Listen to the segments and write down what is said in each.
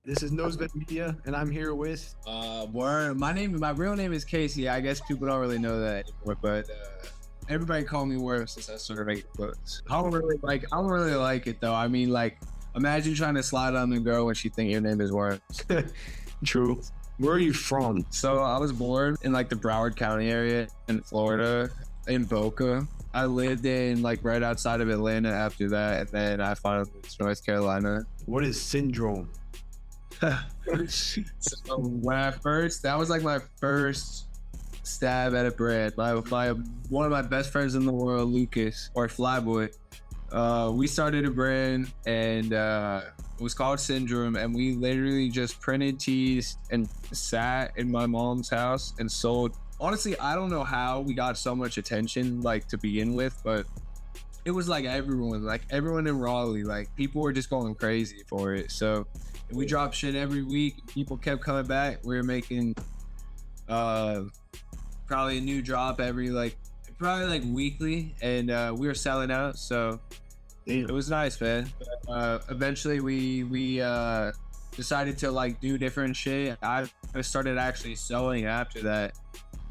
This is Nosebed Media, and I'm here with. Word. My real name is Casey. I guess people don't really know that anymore, but everybody call me Worm since I started making clothes. I don't really like it though. I mean, like, imagine trying to slide on a girl when she think your name is Worms. True. Where are you from? So I was born in like the Broward County area in Florida, in Boca. I lived in like right outside of Atlanta after that, and then I finally moved to North Carolina. What is syndrome? So that was like my first stab at a brand. One of my best friends in the world, Lucas, or Flyboy, we started a brand, and it was called Syndrome, and we literally just printed tees and sat in my mom's house and sold. Honestly, I don't know how we got so much attention, like, to begin with, but it was like everyone in Raleigh, like, people were just going crazy for it. So we dropped shit every week. People kept coming back. We were making probably a new drop every weekly, and we were selling out. So it was nice, man. Eventually we decided to like do different shit. I started actually sewing after that,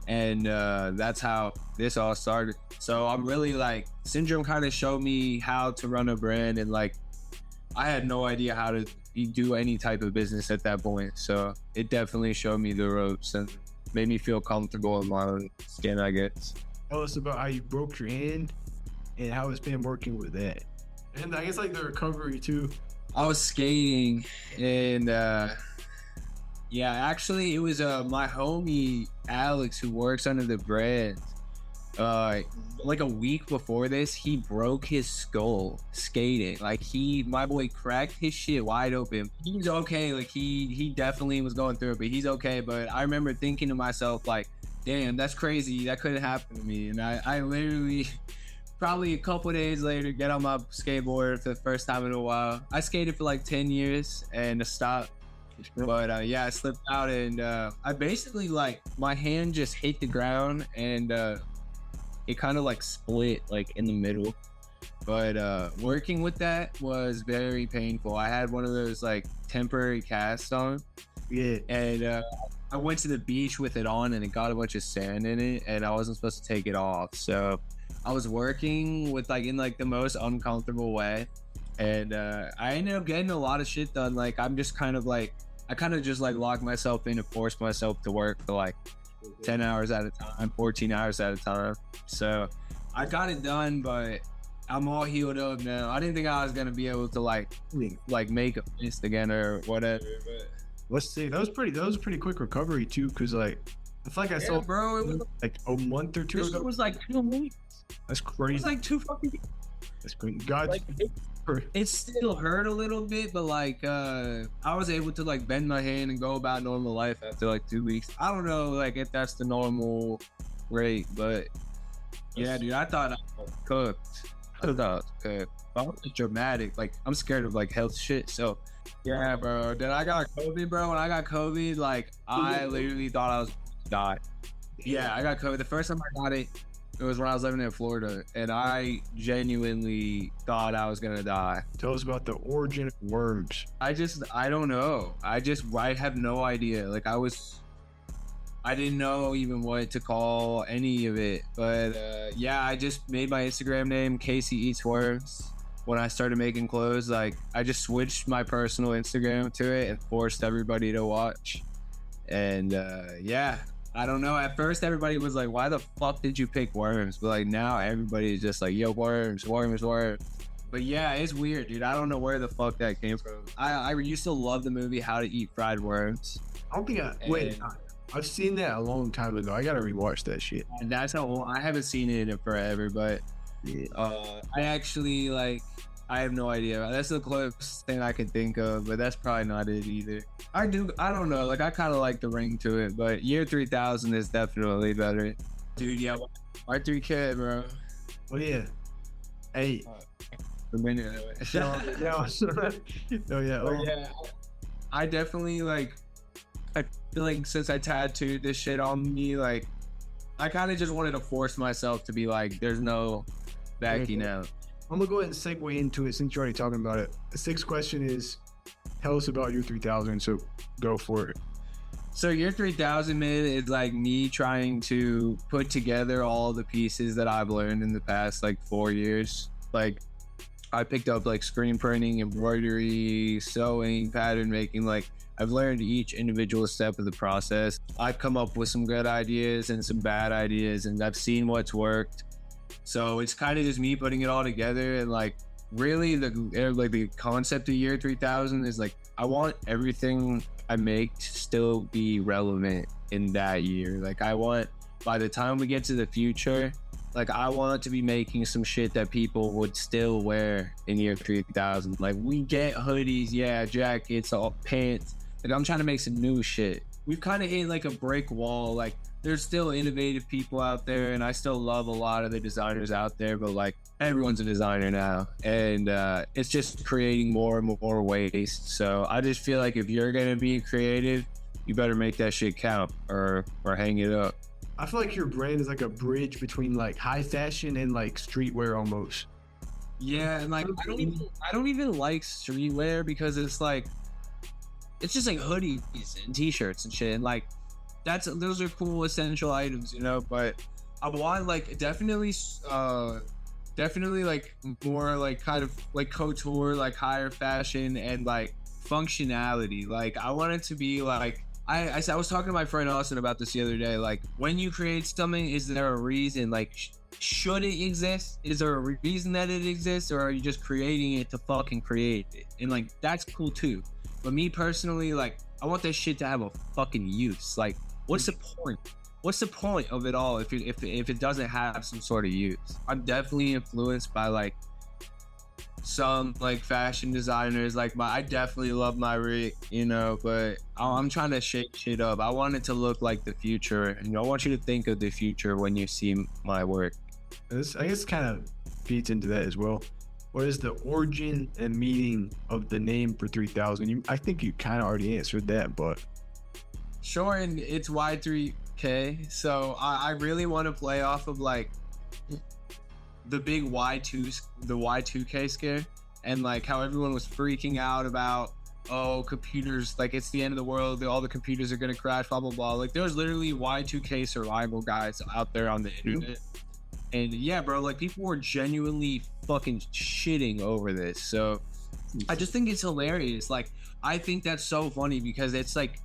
and that's how this all started. So I'm really like, Syndrome kind of showed me how to run a brand, and like I had no idea how to do any type of business at that point. So it definitely showed me the ropes and made me feel comfortable in my own skin, I guess. Tell us about how you broke your hand and how it's been working with that. And I guess like the recovery too. I was skating, and yeah, actually it was my homie Alex, who works under the brand. Like a week before this, he broke his skull skating. Like my boy cracked his shit wide open. He's okay. Like he definitely was going through it, but he's okay. But I remember thinking to myself, like, damn, that's crazy. That couldn't happen to me. And I literally, probably a couple days later, get on my skateboard for the first time in a while. I skated for like 10 years and stopped. But yeah, I slipped out, and I basically, like, my hand just hit the ground, and it kind of like split like in the middle. But working with that was very painful. I had one of those like temporary casts on. Yeah. And I went to the beach with it on, and it got a bunch of sand in it, and I wasn't supposed to take it off. So I was working with like in like the most uncomfortable way, and I ended up getting a lot of shit done. Like I'm just kind of like, I kind of just like locked myself in to force myself to work for like 10 hours at a time, 14 hours at a time. So I got it done, but I'm all healed up now. I didn't think I was gonna be able to like make a fist again or whatever. But let's see, that was a pretty quick recovery too, because like I feel like I saw, bro, it was like a month or two ago. It was like 2 weeks. That's crazy. It was like 2 fucking. That's crazy. God. Like, it still hurt a little bit, but like I was able to like bend my hand and go about normal life after like 2 weeks. I don't know like if that's the normal rate, but yeah, dude, I thought I was cooked. I thought I was cooked. I was dramatic. Like, I'm scared of like health shit. So yeah, bro. Then I got COVID, bro. When I got COVID, like I literally thought I was gonna die. Yeah, I got COVID. The first time I got it, it was when I was living in Florida, and I genuinely thought I was gonna die. Tell us about the origin of worms. I don't know. I have no idea. Like I didn't know even what to call any of it. But yeah, I just made my Instagram name Casey Eats Worms. When I started making clothes, like I just switched my personal Instagram to it and forced everybody to watch. And yeah. I don't know. At first, everybody was like, why the fuck did you pick worms? But like now, everybody is just like, yo, worms. But yeah, it's weird, dude. I don't know where the fuck that came from. I used to love the movie How to Eat Fried Worms. I don't think I've seen that a long time ago. I gotta rewatch that shit. And that's how I haven't seen it in forever, but yeah. I actually like, I have no idea. That's the closest thing I can think of, but that's probably not it either. I don't know. Like, I kind of like the ring to it, but Year 3000 is definitely better. Dude, yeah, R3K, bro. Oh, yeah. Hey. A minute. Oh, yeah. I definitely, like, I feel like since I tattooed this shit on me, like, I kind of just wanted to force myself to be like, there's no backing out. I'm gonna go ahead and segue into it since you're already talking about it. The sixth question is, Tell us about your 3000. So go for it. So year 3000, man, is like me trying to put together all the pieces that I've learned in the past like 4 years. Like I picked up like screen printing, embroidery, sewing, pattern making. Like I've learned each individual step of the process. I've come up with some good ideas and some bad ideas, and I've seen what's worked. So it's kind of just me putting it all together. And like really the concept of year 3000 is like I want everything I make to still be relevant in that year. Like I want, by the time we get to the future, like I want to be making some shit that people would still wear in year 3000. Like we get hoodies, yeah, jackets, all pants. Like I'm trying to make some new shit. We've kind of hit like a brick wall. Like there's still innovative people out there, and I still love a lot of the designers out there, but like everyone's a designer now, and it's just creating more and more waste. So I just feel like if you're gonna be creative, you better make that shit count or hang it up. I feel like your brand is like a bridge between like high fashion and like streetwear almost. Yeah, and like I don't even like streetwear because it's just like hoodies and t-shirts and shit, and like those are cool essential items, you know. But I want like definitely like more like kind of like couture, like higher fashion and like functionality. Like I want it to be like I was talking to my friend Austin about this the other day. Like when you create something, is there a reason? Like should it exist? Is there a reason that it exists, or are you just creating it to fucking create it? And like that's cool too. But me personally, like I want that shit to have a fucking use. Like what's the point? What's the point of it all if it doesn't have some sort of use? I'm definitely influenced by like some like fashion designers. Like I definitely love my Rick, you know, but I'm trying to shake shit up. I want it to look like the future, and I want you to think of the future when you see my work. I guess kind of feeds into that as well. What is the origin and meaning of the name for 3000? I think you kind of already answered that, but sure. And it's Y3K, so I really want to play off of like the big Y2K scare, and like how everyone was freaking out about, oh, computers, like it's the end of the world, all the computers are gonna crash, blah blah blah. Like there's literally Y2K survival guides out there on the internet. And yeah, bro, like people were genuinely fucking shitting over this. So I just think it's hilarious. Like I think that's so funny because it's like,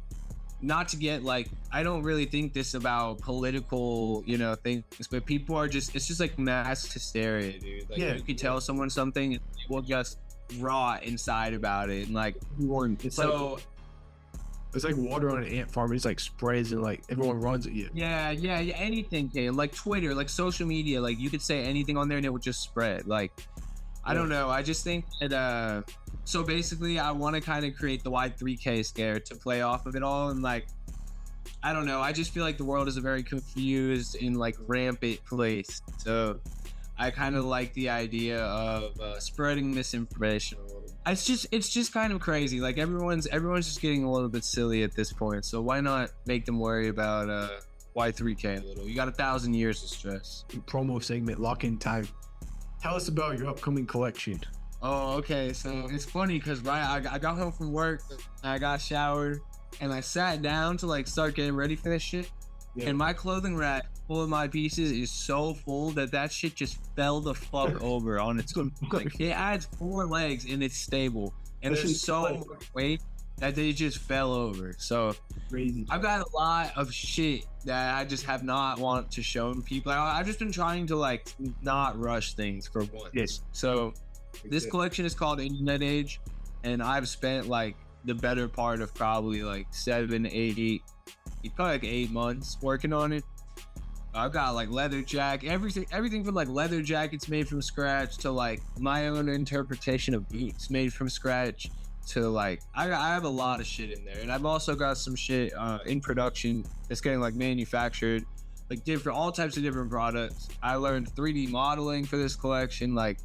not to get like, I don't really think this about political, you know, things, but people are just, it's just like mass hysteria, dude. Like you can tell someone something, and they will just rot inside about it. And like, it's like water on an ant farm. It just like spreads and like everyone runs at you. Yeah, anything, like Twitter, like social media, like you could say anything on there and it would just spread. Like, I don't know. I just think that, so basically I want to kind of create the Y3K scare to play off of it all. And like, I don't know. I just feel like the world is a very confused and like rampant place. So I kind of like the idea of spreading misinformation a little. It's just kind of crazy. Like everyone's just getting a little bit silly at this point. So why not make them worry about Y3K a little? You got 1,000 years of stress. Promo segment, lock in time. Tell us about your upcoming collection. Oh, okay. So it's funny because I got home from work, I got showered, and I sat down to like start getting ready for this shit. Yeah. And my clothing rack full of my pieces is so full that shit just fell the fuck over on its own. Like it adds 4 legs and it's stable, and there's so much weight that they just fell over. So crazy. I've got a lot of shit that I just have not want to show people. I've just been trying to like not rush things for once. Yes. So this collection is called Internet Age, and I've spent like the better part of probably like 7, 8, probably like 8 months working on it. I've got like leather jacket, everything from like leather jackets made from scratch to like my own interpretation of boots made from scratch to like I have a lot of shit in there. And I've also got some shit in production that's getting like manufactured, like all types of different products. I learned 3D modeling for this collection. Like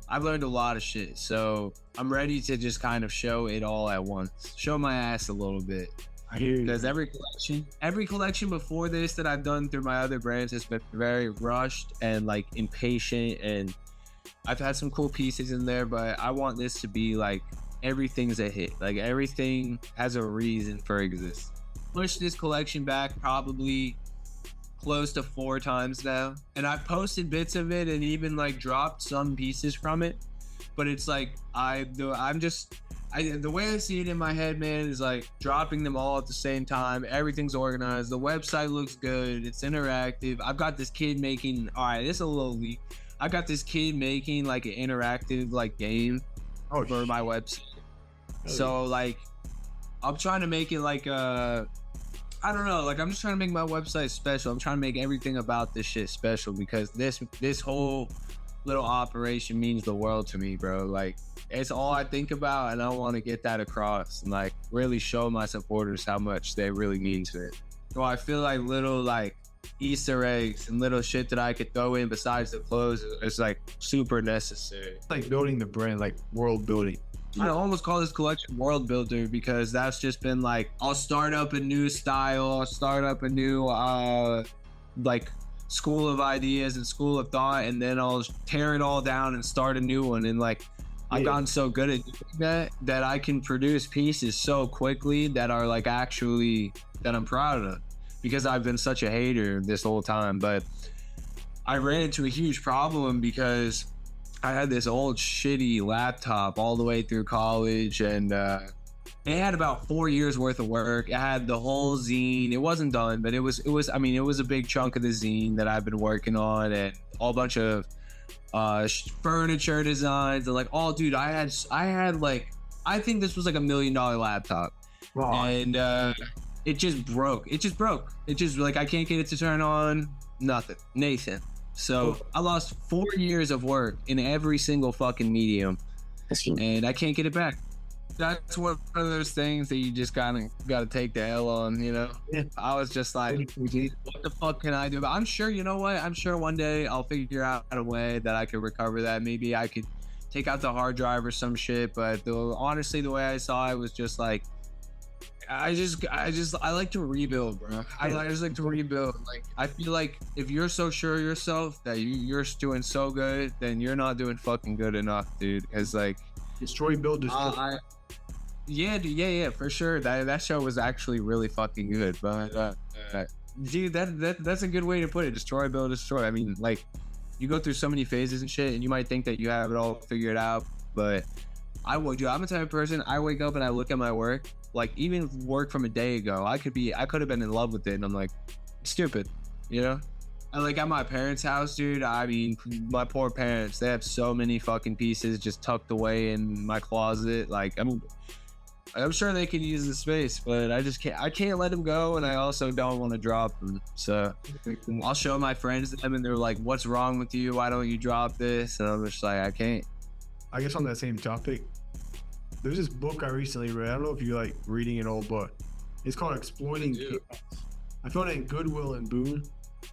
I've learned a lot of shit, so I'm ready to just kind of show it all at once, show my ass a little bit. I hear you. Because every collection before this that I've done through my other brands has been very rushed and like impatient, and I've had some cool pieces in there, but I want this to be like everything's a hit. Like everything has a reason for existence. Pushed this collection back probably close to 4 times now, and I've posted bits of it and even like dropped some pieces from it. But it's like the way I see it in my head, man, is like dropping them all at the same time. Everything's organized. The website looks good. It's interactive. I've got this kid making. All right, this is a little leak. I got this kid making like an interactive like game for my website. So like, I'm trying to make it like I don't know, like I'm just trying to make my website special. I'm trying to make everything about this shit special because this whole little operation means the world to me, bro. Like it's all I think about, and I want to get that across and like really show my supporters how much they really mean to it. So I feel like little like Easter eggs and little shit that I could throw in besides the clothes is like super necessary. It's like building the brand, like world building. I almost call this collection world builder because that's just been like, I'll start up a new style, I'll start up a new like school of ideas and school of thought, and then I'll tear it all down and start a new one. And like I've gotten so good at doing that I can produce pieces so quickly that are like actually that I'm proud of, because I've been such a hater this whole time. But I ran into a huge problem because I had this old shitty laptop all the way through college, and it had about 4 years worth of work. It had the whole zine. It wasn't done, but it was a big chunk of the zine that I've been working on, and a bunch of furniture designs, and like, oh dude, I had like, I think this was like $1 million laptop. Wow. And it just broke. It just like, I can't get it to turn on. Nothing. Nathan. So I lost 4 years of work in every single fucking medium, and I can't get it back. That's one of those things that you just gotta take the L on, you know? Yeah. I was just like, what the fuck can I do? But I'm sure, you know what? I'm sure one day I'll figure out a way that I could recover that. Maybe I could take out the hard drive or some shit. But honestly, the way I saw it was just like, I like to rebuild, bro. I just like to rebuild. Like, I feel like if you're so sure of yourself that you're doing so good, then you're not doing fucking good enough, dude. Because like, destroy, build, destroy. Yeah, dude, yeah, for sure. That show was actually really fucking good. But dude, that's a good way to put it. Destroy, build, destroy. I mean, like, you go through so many phases and shit, and you might think that you have it all figured out, but I'm the type of person, I wake up and I look at my work, like even work from a day ago, I could have been in love with it, and I'm like, stupid, you know? And like at my parents' house, dude, I mean, my poor parents, they have so many fucking pieces just tucked away in my closet. Like, I'm sure they could use the space, but I can't let them go, and I also don't want to drop them. So I'll show my friends them, and they're like, what's wrong with you? Why don't you drop this? And I'm just like, I can't. I guess on that same topic, there's this book I recently read. I don't know if you like reading it all, but it's called Exploiting Chaos. I found it in Goodwill in Boone,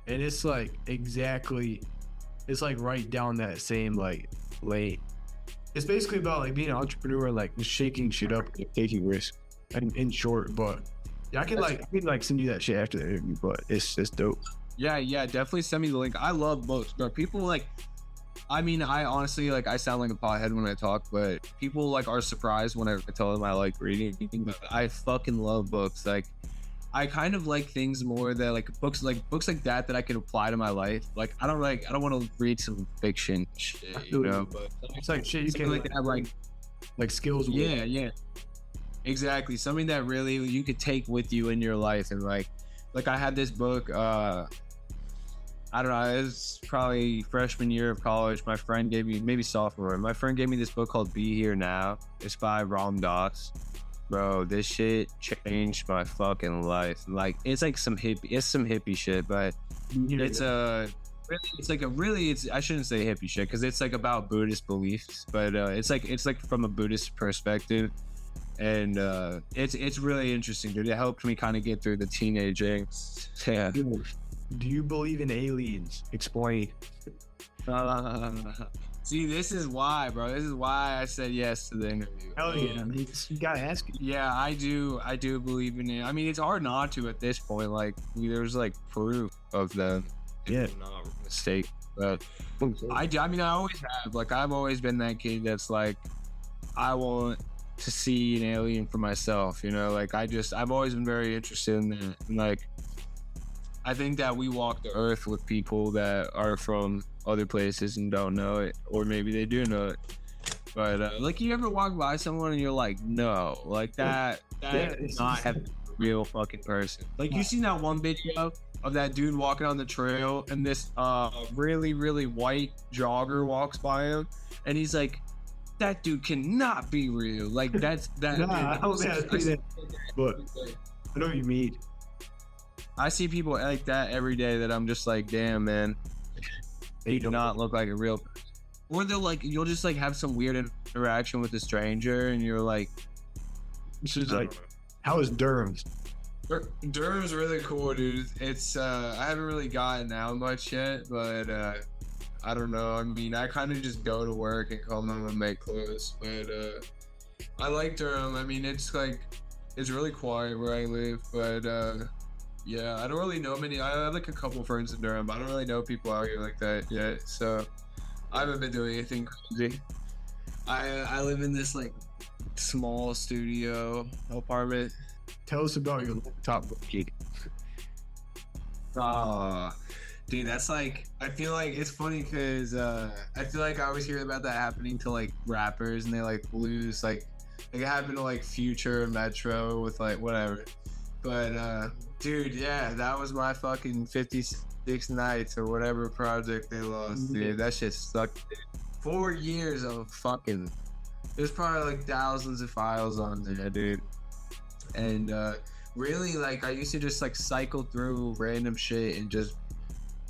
and it's like it's like right down that same like lane. It's basically about like being an entrepreneur, like just shaking shit up, taking risks. In short, but yeah, I can send you that shit after the interview, but it's dope. Yeah, definitely send me the link. I love books, bro. People like, I mean, I honestly, like, I sound like a pothead when I talk, but people like are surprised when I tell them I like reading. But I fucking love books. Like, I kind of like things more that like books like that I could apply to my life. Like, I don't want to read some fiction shit, you know. But it's like shit you can like that, like skills. Yeah, exactly. Something that really you could take with you in your life, and like I had this book. I don't know, it was probably freshman year of college. My friend gave me, maybe sophomore, my friend gave me this book called Be Here Now. It's by Ram Dass. Bro, this shit changed my fucking life. Like, it's like some hippie shit, but I shouldn't say hippie shit, because it's like about Buddhist beliefs, but it's like from a Buddhist perspective. And it's really interesting, dude. It helped me kind of get through the teenage angst. Yeah. Do you believe in aliens? Explain. See, this is why, bro. This is why I said yes to the interview. Hell yeah. You gotta ask it. Yeah, I do believe in it. I mean, it's hard not to at this point. Like, there's like proof of them. Yeah. Not a mistake. But I mean, I always have. Like, I've always been that kid that's like, I want to see an alien for myself, you know, like I've always been very interested in that. And like, I think that we walk the earth with people that are from other places and don't know it, or maybe they do know it. But like, you ever walk by someone and you're like, no, like that is not have a real fucking person. Like, you seen that one video of that dude walking on the trail and this really, really white jogger walks by him and he's like, that dude cannot be real. Like, that's that. Nah, I don't think I see that, but I know what you mean. I see people like that every day that I'm just like, damn, man, they do not look like a real person. Or they'll like, you'll just like have some weird interaction with a stranger and you're like, this is like, how is Durham's? Durham's really cool, dude. It's I haven't really gotten out much yet, but I don't know. I mean, I kind of just go to work and come home and make clothes, but I like Durham. I mean, it's like, it's really quiet where I live, but yeah, I don't really know many. I have like a couple friends in Durham, but I don't really know people out here like that yet, so I haven't been doing anything crazy. I live in this like small studio apartment. Tell us about your top gig. Dude, that's like, I feel like it's funny because I feel like I always hear about that happening to like rappers and they like lose like it happened to like Future, Metro with like whatever. But dude, yeah, that was my fucking 56 Nights or whatever project they lost, dude. That shit sucked. 4 years of fucking, there's probably like thousands of files on there, dude. And really, like, I used to just like cycle through random shit and just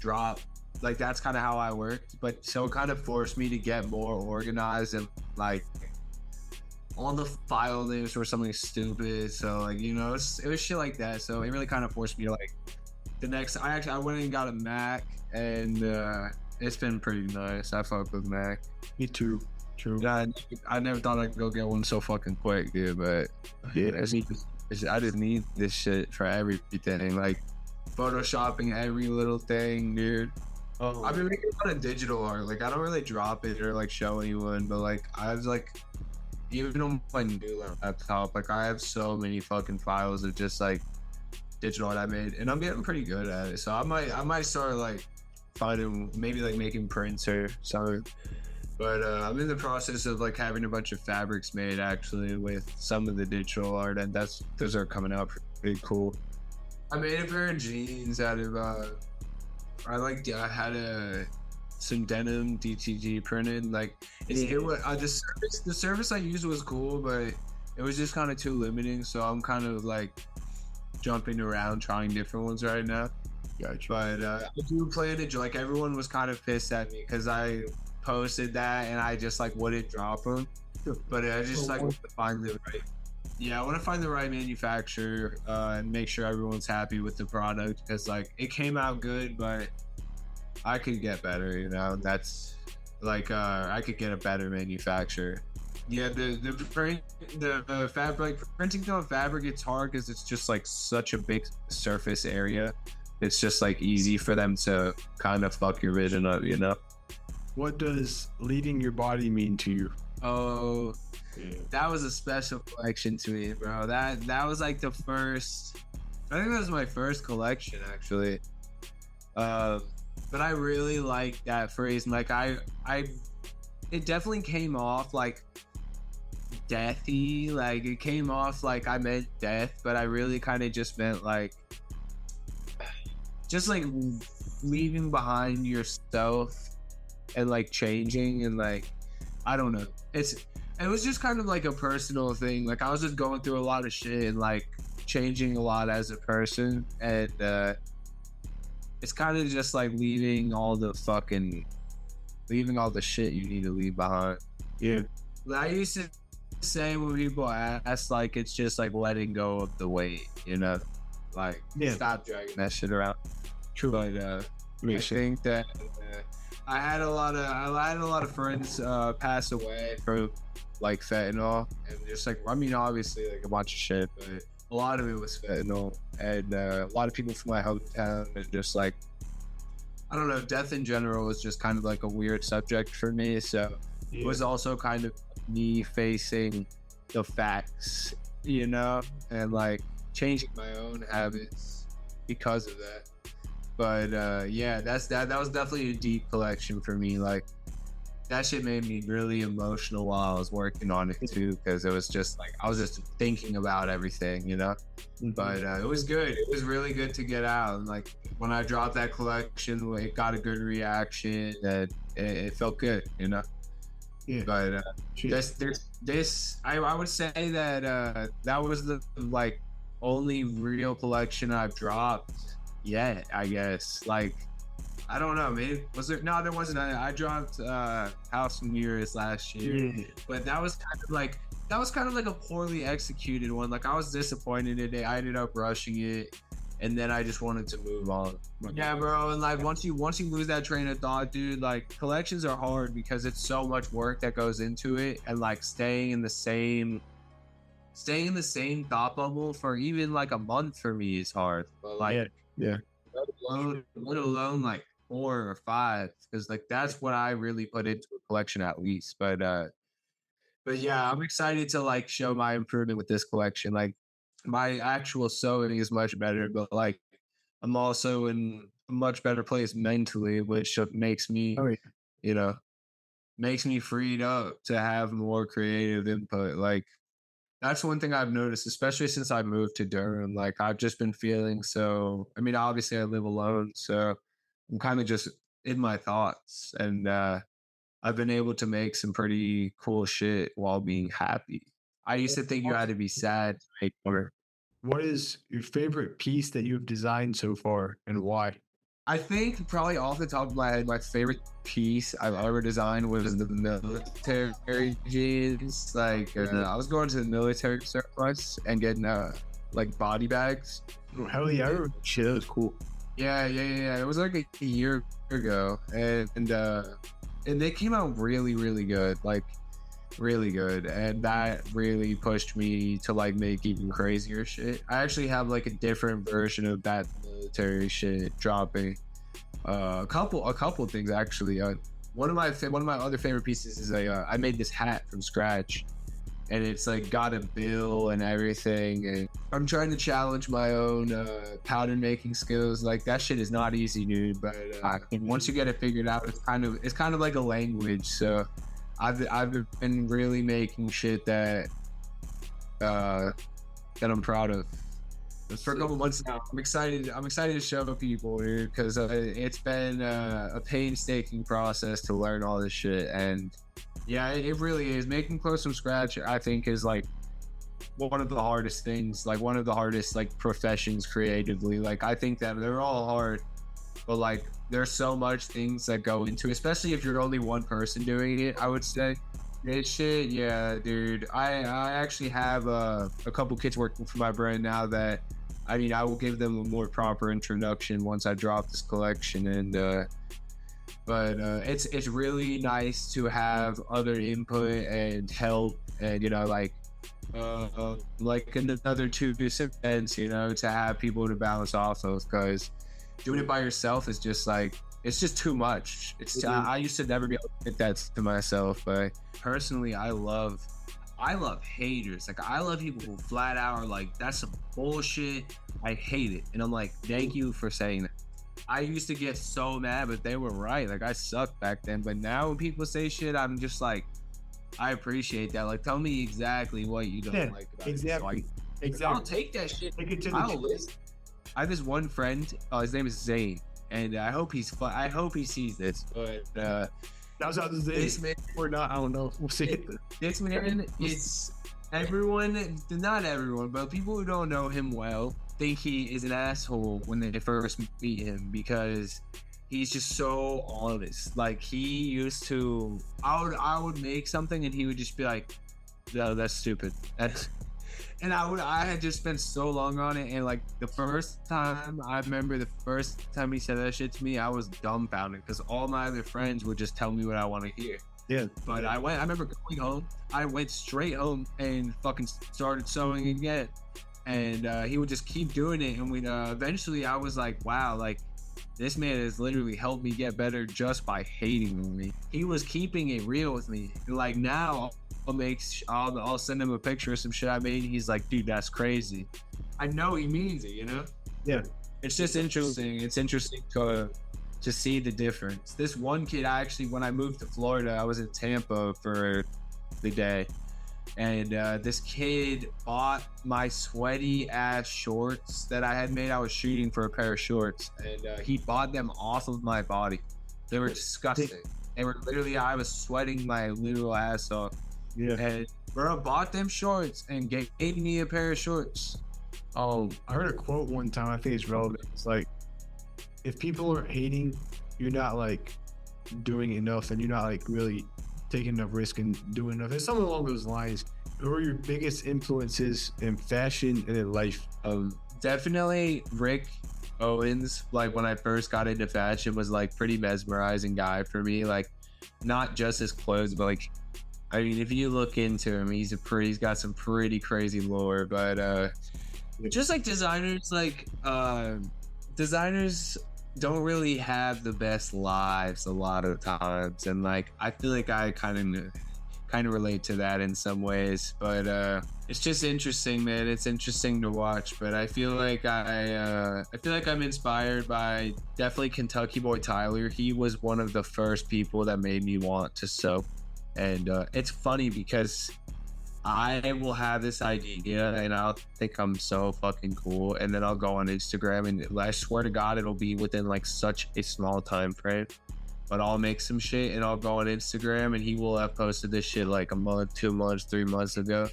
drop. Like, that's kind of how I worked. But so it kind of forced me to get more organized and like all the file names were something stupid. So like, you know, it was shit like that. So it really kind of forced me to like the next. I went and got a Mac and it's been pretty nice. I fuck with Mac. Me too. True. I never thought I'd go get one so fucking quick, dude. But yeah, I just need this shit for everything. Like photoshopping every little thing, dude. I've been making a lot of digital art. Like, I don't really drop it or like show anyone, but like I was like, even on my new laptop, like I have so many fucking files of just like digital art I made, and I'm getting pretty good at it. So I might start like finding, maybe like making prints or something. But I'm in the process of like having a bunch of fabrics made actually with some of the digital art, and those are coming out pretty cool. I made a pair of jeans out of I had some denim DTG printed. Like the service I used was cool, but it was just kind of too limiting. So I'm kind of like jumping around trying different ones right now. Gotcha. But I do plan to, like, everyone was kind of pissed at me because I posted that and I just like wouldn't drop them. But I just like want to find the right. Yeah, I want to find the right manufacturer and make sure everyone's happy with the product, because like it came out good, but I could get better, you know. That's like I could get a better manufacturer. Yeah, the fabric, like printing on fabric, it's hard because it's just like such a big surface area. It's just like easy for them to kind of fuck your vision up, you know. What does leading your body mean to you? Oh, yeah. That was a special collection to me, bro. That was like the first. I think that was my first collection, actually. But I really like that phrase. Like it definitely came off like deathy. Like it came off like I meant death, but I really kind of just meant like just like leaving behind yourself and like changing, and like I don't know. It was just kind of like a personal thing. Like I was just going through a lot of shit and like changing a lot as a person, and it's kind of just like leaving all the shit you need to leave behind. Yeah. I used to say when people ask, like, it's just like letting go of the weight, you know, like stop dragging that shit around. True. But I think that I had a lot of friends pass away from like fentanyl, and just like, I mean, obviously like a bunch of shit, but a lot of it was fentanyl, and a lot of people from my hometown, and just like, I don't know, death in general was just kind of like a weird subject for me. So it was also kind of me facing the facts, you know, and like changing my own habits because of that. But yeah, that was definitely a deep collection for me. Like that shit made me really emotional while I was working on it too, because it was just like I was just thinking about everything, you know. But it was good. It was really good to get out. And like when I dropped that collection, it got a good reaction, and it felt good, you know. Yeah. But I would say that that was the like only real collection I've dropped yet, I guess. Like I don't know, man. Was there? No, there wasn't. I dropped House of Mirrors last year, but that was kind of like a poorly executed one. Like I was disappointed in it. I ended up rushing it, and then I just wanted to move on. Yeah, bro. And like once you lose that train of thought, dude, like collections are hard because it's so much work that goes into it, and like staying in the same thought bubble for even like a month for me is hard. But like yeah. Let alone like 4 or 5, because like that's what I really put into a collection at least. But yeah, I'm excited to like show my improvement with this collection. Like my actual sewing is much better, but like I'm also in a much better place mentally, which makes me, you know, makes me freed up to have more creative input. Like that's one thing I've noticed, especially since I moved to Durham. Like I've just been feeling so. I mean, obviously I live alone, so I'm kind of just in my thoughts, and I've been able to make some pretty cool shit while being happy. I used to think you had to be sad to make art. What is your favorite piece that you've designed so far, and why? I think probably off the top of my head, my favorite piece I've ever designed was the military jeans. Like I was going to the military surplus and getting like body bags. Oh, hell yeah! I remember shit, that was cool. Yeah. It was like a year ago, and they came out really, really good. Like really good, and that really pushed me to like make even crazier shit. I actually have like a different version of that military shit dropping. A couple things actually. One of my other favorite pieces is I made this hat from scratch, and it's like got a bill and everything. And I'm trying to challenge my own pattern making skills. Like that shit is not easy, dude. But once you get it figured out, it's kind of like a language. So I've been really making shit that I'm proud of. For a couple months now. I'm excited to show people, dude, because it's been a painstaking process to learn all this shit. And yeah, it really is. Making clothes from scratch, I think, is like one of the hardest things, like one of the hardest like professions creatively. Like I think that they're all hard, but like there's so much things that go into it, especially if you're only one person doing it. I would say this shit, yeah, dude. I actually have a couple kids working for my brand now that, I mean, I will give them a more proper introduction once I drop this collection. And but it's really nice to have other input and help, and you know, like another 2 cents, you know, to have people to balance off of, because doing it by yourself is just like, it's just too much. I used to never be able to get that to myself, but personally, I love haters. Like I love people who flat out are like, that's some bullshit, I hate it. And I'm like, thank you for saying that. I used to get so mad, but they were right. Like I sucked back then, but now when people say shit, I'm just like, I appreciate that. Like tell me exactly what you don't like about it. So exactly. I'll take that shit. I'll listen. I have this one friend. His name is Zane, and I hope he sees this. But that's how this man or not. I don't know. We'll see it. This man, it's everyone. Not everyone, but people who don't know him well think he is an asshole when they first meet him, because he's just so honest. Like he used to. I would make something, and he would just be like, "No, that's stupid. That's." And I had just spent so long on it, and like the first time he said that shit to me, I was dumbfounded, because all my other friends would just tell me what I want to hear. Yeah. But I remember going home. I went straight home and fucking started sewing again, and he would just keep doing it. And we eventually I was like, wow, like this man has literally helped me get better just by hating on me. He was keeping it real with me. Like now, I'll send him a picture of some shit I made. He's like, dude, that's crazy. I know he means it, you know? Yeah. It's just interesting. It's interesting to see the difference. This one kid, when I moved to Florida, I was in Tampa for the day. And this kid bought my sweaty ass shorts that I had made. I was shooting for a pair of shorts. And he bought them off of my body. They were disgusting. They were literally, I was sweating my literal ass off. Yeah. And bro bought them shorts and gave me a pair of shorts. Oh, I heard a quote one time. I think it's relevant. It's like, if people are hating, you're not like doing enough, and you're not like really taking enough risk and doing enough. It's something along those lines. Who are your biggest influences in fashion and in life? Definitely Rick Owens. Like when I first got into fashion, was like pretty mesmerizing guy for me. Like not just his clothes, but like, I mean, if you look into him, he's got some pretty crazy lore. But just like designers, designers don't really have the best lives a lot of times, and like I feel like I kind of relate to that in some ways. But it's just interesting, man. It's interesting to watch. But I feel like I'm inspired by definitely Kentucky Boy Tyler. He was one of the first people that made me want to sew, and it's funny because I will have this idea and I'll think I'm so fucking cool, and then I'll go on Instagram and I swear to God it'll be within like such a small time frame, but I'll make some shit and I'll go on Instagram and he will have posted this shit like a month, 2 months, 3 months ago.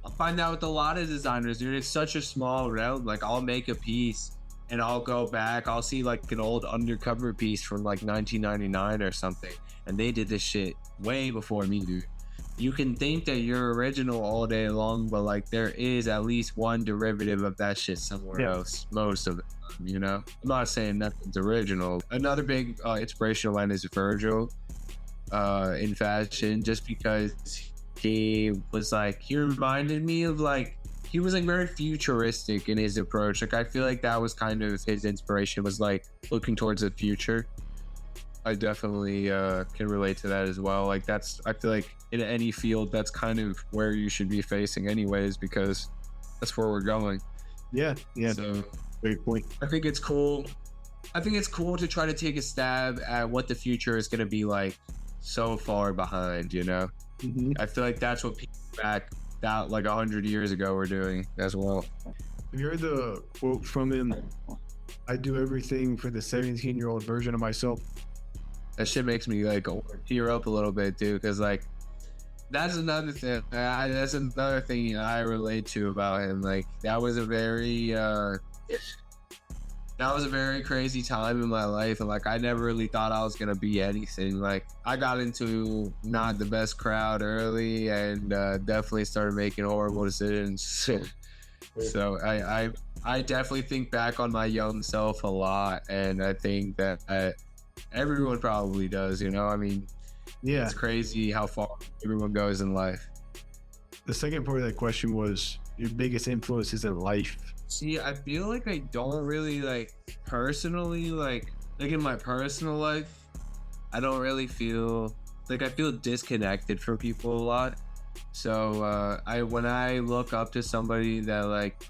I'll find out with a lot of designers, dude, it's such a small realm. Like I'll make a piece and I'll go back, I'll see like an old undercover piece from like 1999 or something, and they did this shit way before me, dude. You can think that you're original all day long, but like there is at least one derivative of that shit somewhere else most of the time, you know? I'm not saying nothing's original. Another big inspirational line is Virgil in fashion, just because he reminded me of like, he was like very futuristic in his approach. Like I feel like that was kind of his inspiration, was like looking towards the future. I definitely can relate to that as well. Like I feel like in any field, that's kind of where you should be facing anyways, because that's where we're going. Yeah. So great point. I think it's cool. To try to take a stab at what the future is going to be like so far behind, you know? Mm-hmm. I feel like that's what people back that like 100 years ago were doing as well. Have you heard the quote from him? I do everything for the 17-year-old version of myself. That shit makes me like tear up a little bit, dude, because like that's another thing. That's another thing I relate to about him. Like that was a very crazy time in my life, and like I never really thought I was gonna be anything. Like I got into not the best crowd early, and definitely started making horrible decisions. So I definitely think back on my young self a lot, and I think that everyone probably does, you know? I mean, yeah, it's crazy how far everyone goes in life. The second part of that question was your biggest influences in life. See, I feel like I don't really like personally, like in my personal life, I don't really feel like, I feel disconnected from people a lot. So when I look up to somebody that like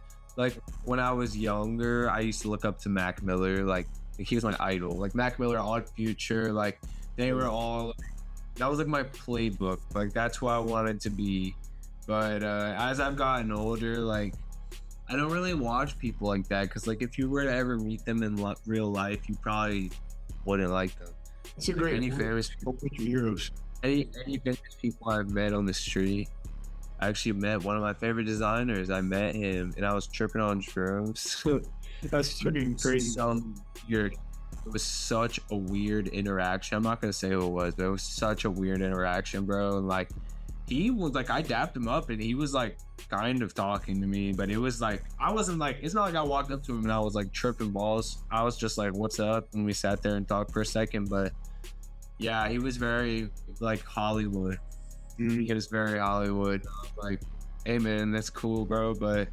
when I was younger, I used to look up to Mac Miller. Like he was my idol. Like Mac Miller, Odd Future, like they were all, that was like my playbook. Like that's who I wanted to be. But as I've gotten older, like I don't really watch people like that, because like if you were to ever meet them in real life, you probably wouldn't like them. It's a great any famous people, heroes. Any famous people I've met on the street. I actually met one of my favorite designers. I met him and I was tripping on shrooms. That's fucking crazy. It was such a weird interaction. I'm not gonna say who it was, but it was such a weird interaction, bro. And like he was like, I dapped him up and he was like kind of talking to me, but it was like, I wasn't like, it's not like I walked up to him and I was like tripping balls. I was just like, what's up? And we sat there and talked for a second. But yeah, he was very like Hollywood. He was very Hollywood. Like, hey man, that's cool, bro, but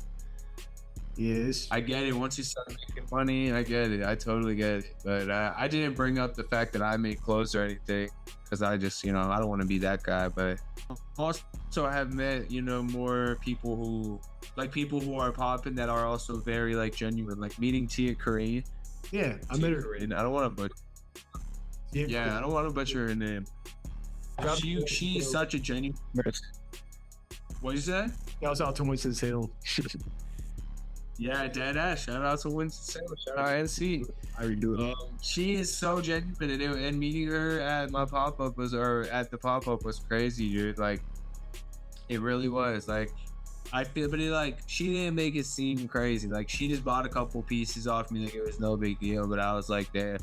Yes. I get it. Once you start making money, I get it. I totally get it. But I didn't bring up the fact that I make clothes or anything because I just, I don't want to be that guy. But also, I have met, more people who are popping that are also very like genuine. Like meeting Tia Korean. Yeah, I met her. Korean. I don't want to butcher. Yeah, I don't want to butcher her name. She's such a genuine person. What you say? I was out to Winston-Salem. Yeah, dead ass. Shout out to Winston-Salem. Shout out NC. I redo it. She is so genuine, and meeting her at my pop-up at the pop-up was crazy, dude. Like, it really was. Like, I feel, but she didn't make it seem crazy. Like, she just bought a couple pieces off me, like it was no big deal. But I was like, damn.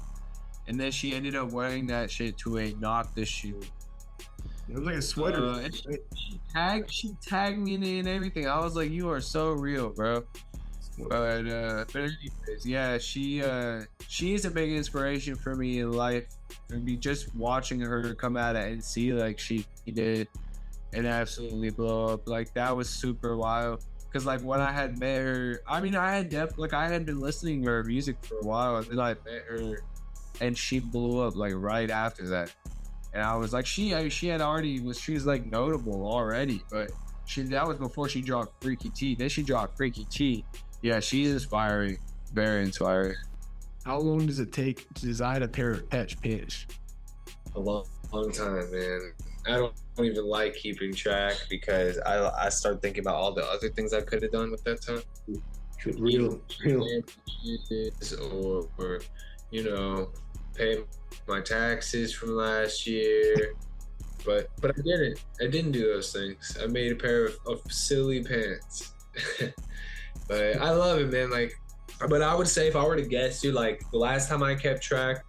And then she ended up wearing that shit to a Nocta shoot. It was like a sweater. And she tagged me in it and everything. I was like, you are so real, bro. But anyways, yeah, she is a big inspiration for me in life. I mean, just watching her come out at NC like she did and absolutely blow up, like that was super wild. Cause like when I had met her, I mean, I had been listening to her music for a while, and then I met her, and she blew up like right after that. And I was like, she was like notable already, but that was before she dropped Freaky T. Then she dropped Freaky T. Yeah, she is inspiring, very inspiring. How long does it take to design a pair of patch pants? A long time, man. I don't even like keeping track because I start thinking about all the other things I could have done with that time. Real. Or pay my taxes from last year. But I didn't. I didn't do those things. I made a pair of silly pants. But I love it, man. Like, but I would say if I were to guess, dude, like the last time I kept track,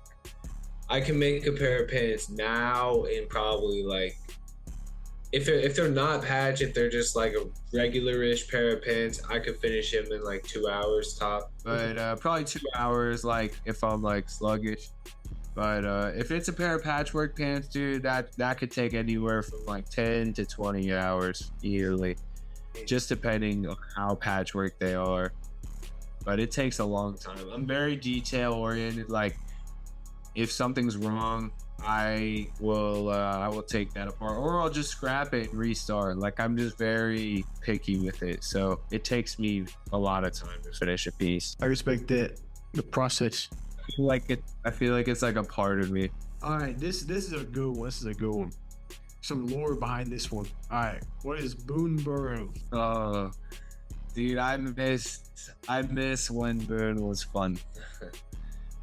I can make a pair of pants now in probably like, if they're not patch, if they're just like a regular-ish pair of pants, I could finish them in like 2 hours top. But probably 2 hours, like if I'm like sluggish. But if it's a pair of patchwork pants, dude, that could take anywhere from like 10 to 20 hours yearly, just depending on how patchwork they are. But it takes a long time. I'm very detail oriented. Like if something's wrong, I will take that apart, or I'll just scrap it and restart. Like I'm just very picky with it, so it takes me a lot of time to finish a piece. I respect that. The process. I feel like it's like a part of me. All right, this is a good one. This is a good one. Some lore behind this one. All right, what is Boone Bur? Oh, dude, I miss when Boone was fun.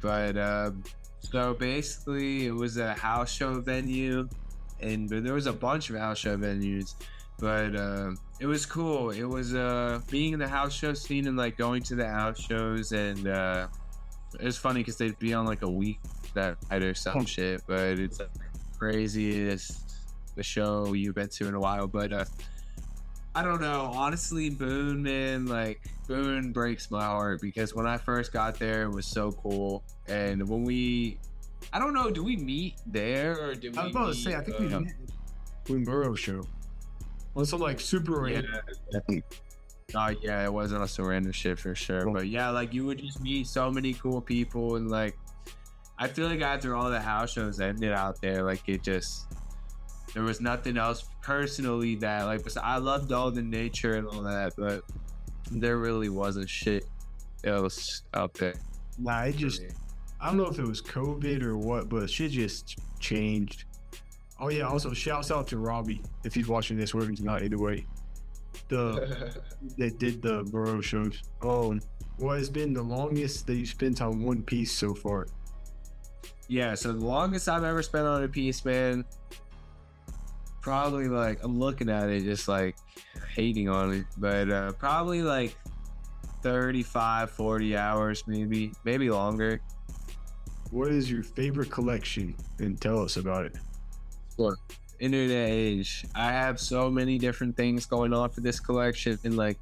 But so basically, it was a house show venue, and there was a bunch of house show venues. But it was cool. It was being in the house show scene and like going to the house shows, and it was funny because they'd be on like a week that night or some shit. But it's like craziest the show you've been to in a while. But I don't know. Honestly, Boone, man, like Boone breaks my heart because when I first got there, it was so cool. And when I don't know, do we meet there or did we? I was about to say, I think we met Boone Bur show. On some like super random. Yeah, it wasn't on some random shit for sure. But yeah, like you would just meet so many cool people, and like I feel like after all the house shows ended out there, like there was nothing else personally that like I loved all the nature and all that, but there really wasn't shit else out there. Nah, I don't know if it was COVID or what, but shit just changed. Oh yeah, also shouts out to Robbie if he's watching this, wherever he's not, either way. They did the Borough shows. Oh, what has been the longest that you spent on one piece so far? Yeah, so the longest I've ever spent on a piece, man, probably like I'm looking at it just like hating on it, but probably like 35-40 hours, maybe longer. What is your favorite collection, and tell us about it? Sure. Internet age, I have so many different things going on for this collection, and like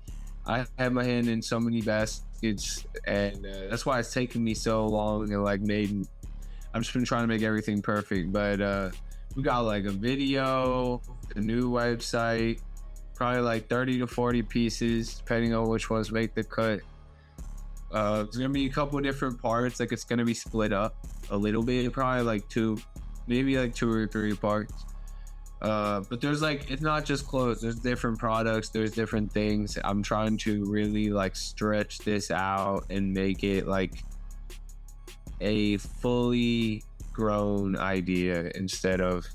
I have my hand in so many baskets, and that's why it's taken me so long, and like I've just been trying to make everything perfect. But we got like a video, a new website, probably like 30 to 40 pieces depending on which ones make the cut. There's gonna be a couple of different parts. Like it's gonna be split up a little bit, probably like maybe like 2 or 3 parts. But there's like, it's not just clothes. There's different products. There's different things. I'm trying to really like stretch this out and make it like a fully grown idea instead of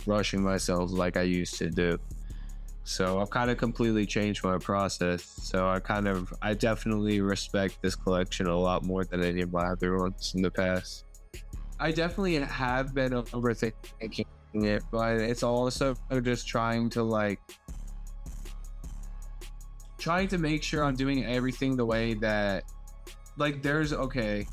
rushing myself like I used to do. So I've kind of completely changed my process. So I definitely respect this collection a lot more than any of my other ones in the past. I definitely have been overthinking it, but it's also just trying to make sure I'm doing everything the way that, like, I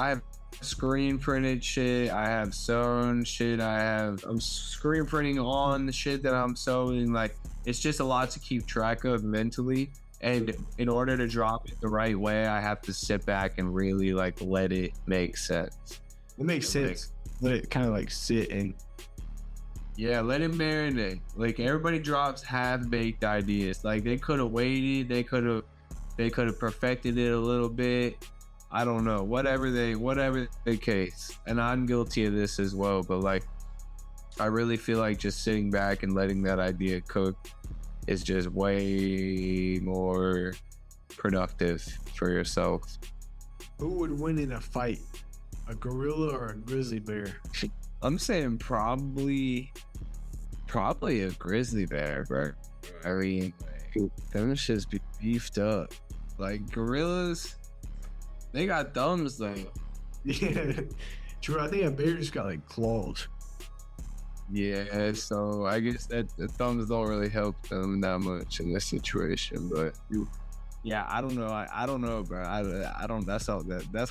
have screen printed shit, I have sewn shit, I'm screen printing on the shit that I'm sewing. Like, it's just a lot to keep track of mentally, and in order to drop it the right way, I have to sit back and really like let it make sense. It makes sense. Let it kind of like sit and let it marinate. Like, everybody drops half-baked ideas. Like, they could have waited, they could have perfected it a little bit. I don't know, whatever the case. And I'm guilty of this as well, but like, I really feel like just sitting back and letting that idea cook is just way more productive for yourself. Who would win in a fight? A gorilla or a grizzly bear? I'm saying probably a grizzly bear, bro. I mean, them shits be beefed up. Like, gorillas, they got thumbs though. Yeah, true. I think a bear just got like claws. Yeah, so I guess that the thumbs don't really help them that much in this situation. But yeah, I don't know. I don't know, bro. I don't. That's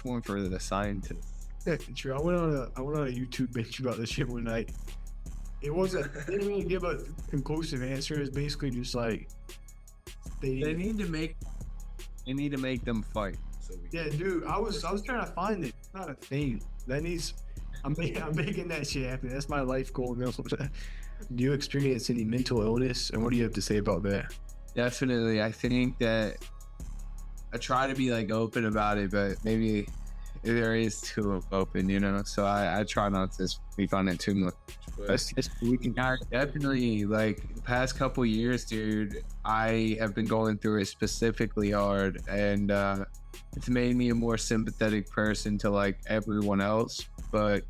one for the scientists. True. I went on a YouTube binge about this shit one night. They didn't really give a conclusive answer. It's basically just like they need to make them fight. Yeah, dude. I was trying to find it. It's not a thing. I'm making that shit happen. That's my life goal. Do you experience any mental illness, and what do you have to say about that? Definitely. I think that I try to be like open about it, but maybe there is too open, you know. So I try not to speak on it too much. We can definitely, like, the past couple years, dude, I have been going through it specifically hard, and it's made me a more sympathetic person to like everyone else. But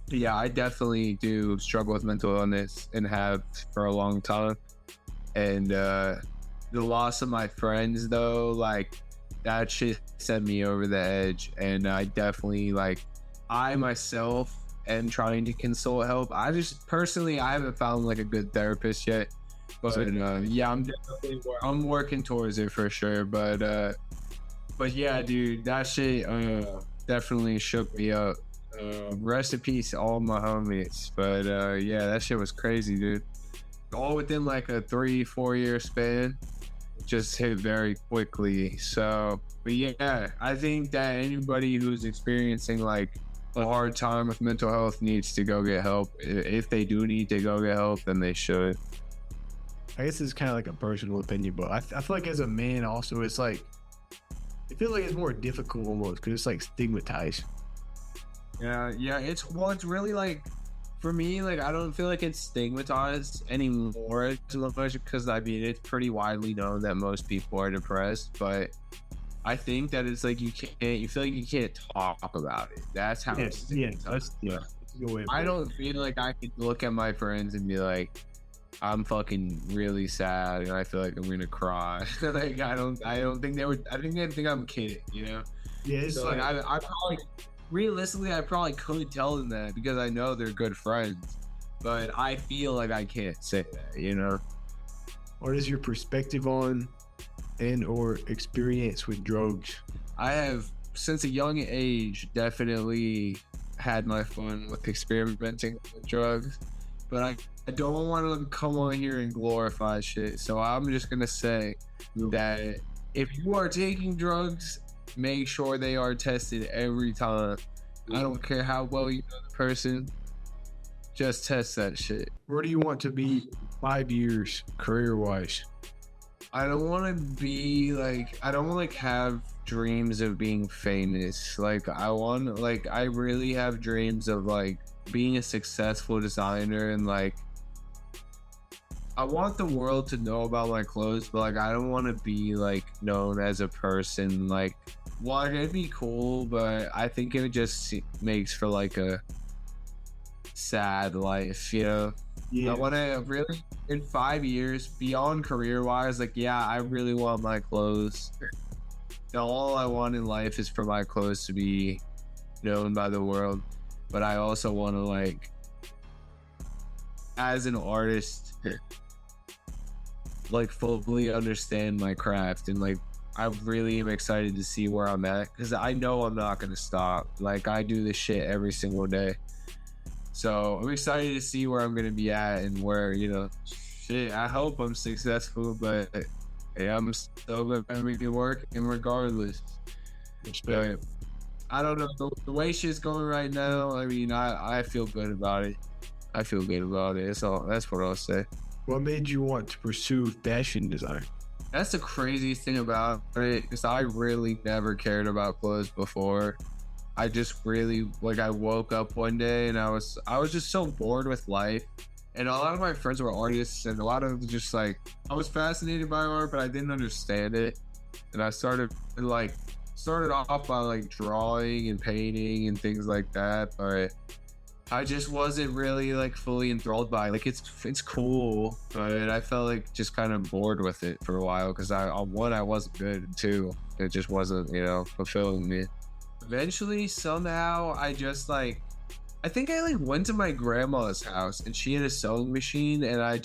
yeah, I definitely do struggle with mental illness and have for a long time. And the loss of my friends, though, like, that shit sent me over the edge. And I definitely, like, I myself am trying to consult help. I haven't found like a good therapist yet, but yeah, I'm working towards it for sure. But yeah, dude, that shit definitely shook me up. Rest in peace, all my homies. But yeah, that shit was crazy, dude. All within like a 3-4 year span. Just hit very quickly. So, but yeah, I think that anybody who's experiencing like a hard time with mental health needs to go get help. If they do need to go get help, then they should. I guess it's kind of like a personal opinion, but I feel like as a man also, it's like, it feels like it's more difficult almost because it's like stigmatized. Yeah, it's really like, for me, like, I don't feel like it's stigmatized anymore too much, because I mean, it's pretty widely known that most people are depressed, but I think that it's like you feel like you can't talk about it. That's how it's stigmatized. I don't feel like I could look at my friends and be like, I'm fucking really sad and I feel like I'm gonna cry. Like, I don't think they think I'm kidding, you know? Yeah, it's so, like I probably, realistically, I probably could tell them that because I know they're good friends, but I feel like I can't say that, you know? What is your perspective on and or experience with drugs? I have, since a young age, definitely had my fun with experimenting with drugs, but I don't want to come on here and glorify shit. So I'm just gonna say that if you are taking drugs, make sure they are tested every time. I don't care how well you know the person, just test that shit. Where do you want to be 5 years career wise? I don't want to be like, I don't want to have dreams of being famous. Like I really have dreams of like being a successful designer, and like I want the world to know about my clothes, but like I don't want to be like known as a person. Like, well, it'd be cool, but I think it just makes for like a sad life, you know? Yeah. I want to really, in 5 years, beyond career wise, like, yeah, I really want my clothes. All I want in life is for my clothes to be known by the world, but I also want to, like, as an artist, like, fully understand my craft, and like I really am excited to see where I'm at, because I know I'm not gonna stop. Like, I do this shit every single day, so I'm excited to see where I'm gonna be at, and where, you know, shit, I hope I'm successful, but yeah, I'm still gonna make it work, and regardless. But I don't know, the way shit's going right now, I mean, I feel good about it. I feel good about it. That's what I'll say. What made you want to pursue fashion design? That's the craziest thing about it, because I really never cared about clothes before. I just really, like, I woke up one day and I was just so bored with life. And a lot of my friends were artists, and a lot of them just like, I was fascinated by art, but I didn't understand it. And I started off by like drawing and painting and things like that, but I just wasn't really like fully enthralled by it. Like, it's cool, but I felt like just kind of bored with it for a while, because I wasn't good, and two, it just wasn't, you know, fulfilling me. Eventually, somehow, I just like, I think I like went to my grandma's house, and she had a sewing machine, and I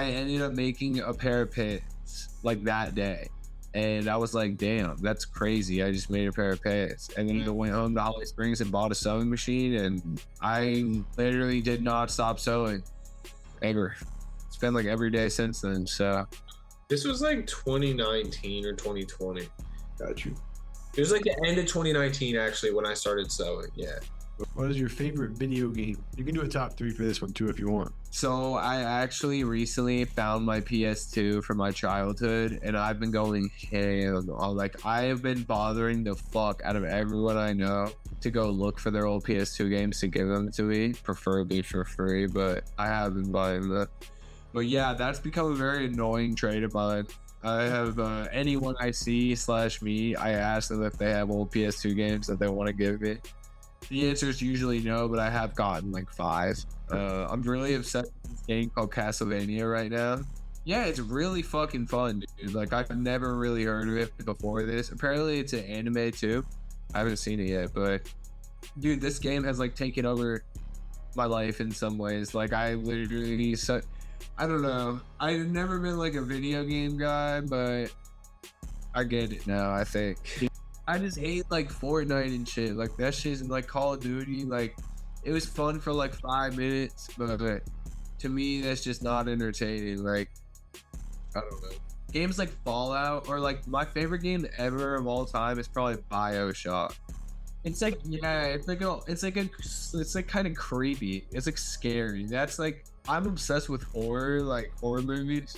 ended up making a pair of pants like that day. And I was like, damn, that's crazy. I just made a pair of pants. And then I went home to Holly Springs and bought a sewing machine, and I literally did not stop sewing ever. It's been like every day since then. So this was like 2019 or 2020. Got you. It was like the end of 2019 actually when I started sewing. Yeah. What is your favorite video game? You can do a top 3 for this one too if you want. So I actually recently found my PS2 from my childhood, and I've been going ham. Like, I have been bothering the fuck out of everyone I know to go look for their old PS2 games to give them to me, preferably for free, but I have been buying them. But yeah, that's become a very annoying trait of mine. I have anyone I see / me, I ask them if they have old PS2 games that they want to give me. The answer is usually no, but I have gotten like 5. I'm really obsessed with this game called Castlevania right now. Yeah, it's really fucking fun, dude. Like, I've never really heard of it before this. Apparently, it's an anime too. I haven't seen it yet, but dude, this game has like taken over my life in some ways. Like, I literally, I don't know. I've never been like a video game guy, but I get it now, I think. I just hate like Fortnite and shit. Like, that shit's like Call of Duty. Like, it was fun for like 5 minutes, but to me, that's just not entertaining. Like, I don't know. Games like Fallout, or like my favorite game ever of all time is probably BioShock. It's like, yeah, it's like kind of creepy. It's like scary. That's like, I'm obsessed with horror, like horror movies.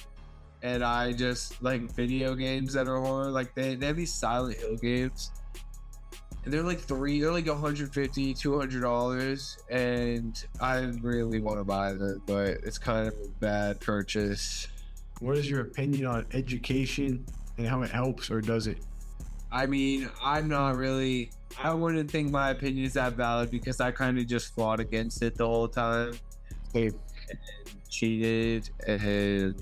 And I just like video games that are horror. Like, they have these Silent Hill games, and they're like $150, $200, and I really want to buy them, but it's kind of a bad purchase. What is your opinion on education and how it helps or does it? I mean, I wouldn't think my opinion is that valid, because I kind of just fought against it the whole time. And cheated, and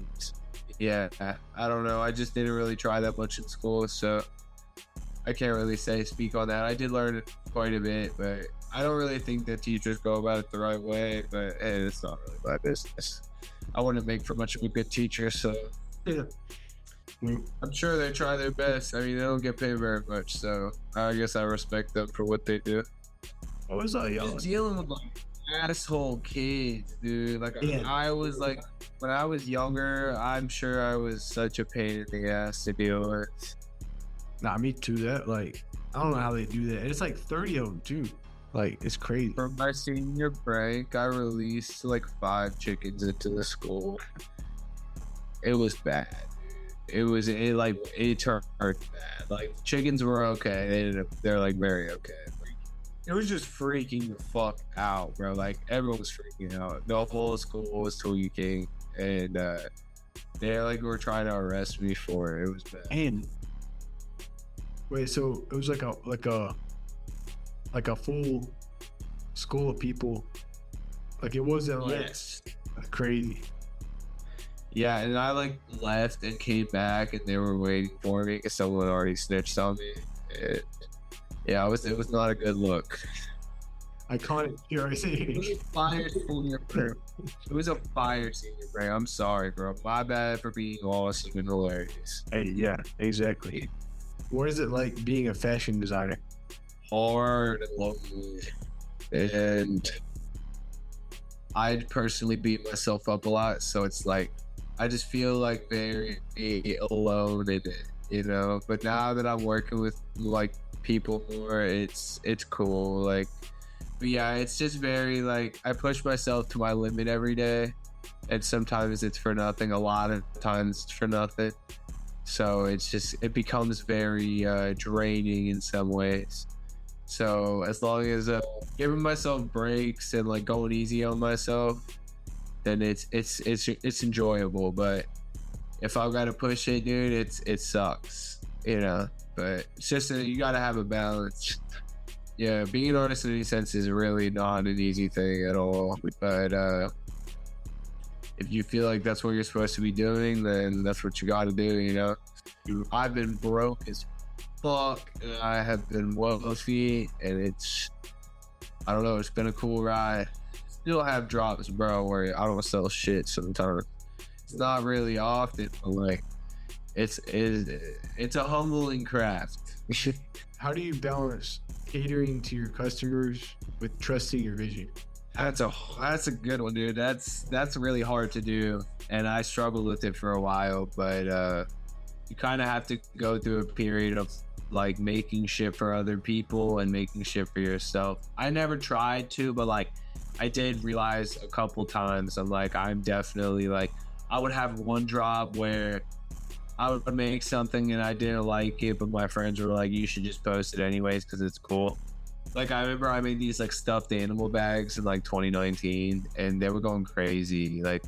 yeah, I don't know. I just didn't really try that much in school, so I can't really speak on that. I did learn quite a bit, but I don't really think that teachers go about it the right way. But hey, it's not really my business. I wouldn't make for much of a good teacher, so Yeah. I'm sure they try their best. I mean, they don't get paid very much, so I guess I respect them for what they do. What was that, y'all? Just dealing with like asshole kids, dude. Like, Yeah. I was like, when I was younger, I'm sure I was such a pain in the ass to deal with. Nah, me too. That, like, I don't know how they do that. And it's like 30 of them too. Like, it's crazy. For my senior break, I released like 5 chickens into the school. It was bad. it turned bad. Like chickens were okay. They're like very okay. It was just freaking the fuck out, bro. Like everyone was freaking out. The whole school was tweaking, and they like were trying to arrest me for it. It was bad. And wait, so it was like a full school of people. Like it wasn't like crazy. Yeah, and I like left and came back, and they were waiting for me because someone already snitched on me. Yeah, it was not a good look. Iconic. It was a fire senior prayer. It was a fire senior prayer. I'm sorry, bro. My bad for being awesome and hilarious. Hey, yeah, exactly. What is it like being a fashion designer? Hard and lonely. And I personally beat myself up a lot, so it's like I just feel like very alone in it, you know. But now that I'm working with like people more, it's cool. Like, but yeah, it's just very like I push myself to my limit every day, and sometimes it's for nothing. A lot of times it's for nothing. So it becomes very draining in some ways. So as long as giving myself breaks and like going easy on myself, then it's enjoyable. But if I've got to push it, dude, it sucks, you know. But it's just you got to have a balance. Yeah, being an artist in any sense is really not an easy thing at all. But if you feel like that's what you're supposed to be doing, then that's what you got to do, you know. I've been broke as fuck, and I have been wealthy, and I don't know, it's been a cool ride. Still have drops, bro, where I don't sell shit sometimes. It's not really often, but like it's a humbling craft. How do you balance catering to your customers with trusting your vision? That's a good one, dude. That's really hard to do, and I struggled with it for a while, but you kind of have to go through a period of like making shit for other people and making shit for yourself. I never tried to, but like I did realize a couple times I'm definitely like I would have one drop where I would make something and I didn't like it, but my friends were like, you should just post it anyways because it's cool. Like I remember I made these like stuffed animal bags in like 2019 and they were going crazy. Like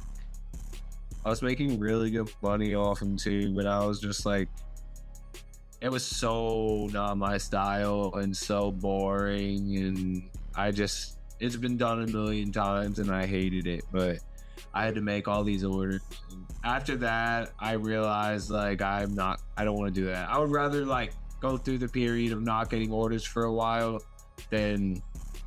I was making really good money off them too, but I was just like, it was so not my style and so boring, and it's been done a million times and I hated it, but I had to make all these orders. After that, I realized like I don't want to do that. I would rather like go through the period of not getting orders for a while than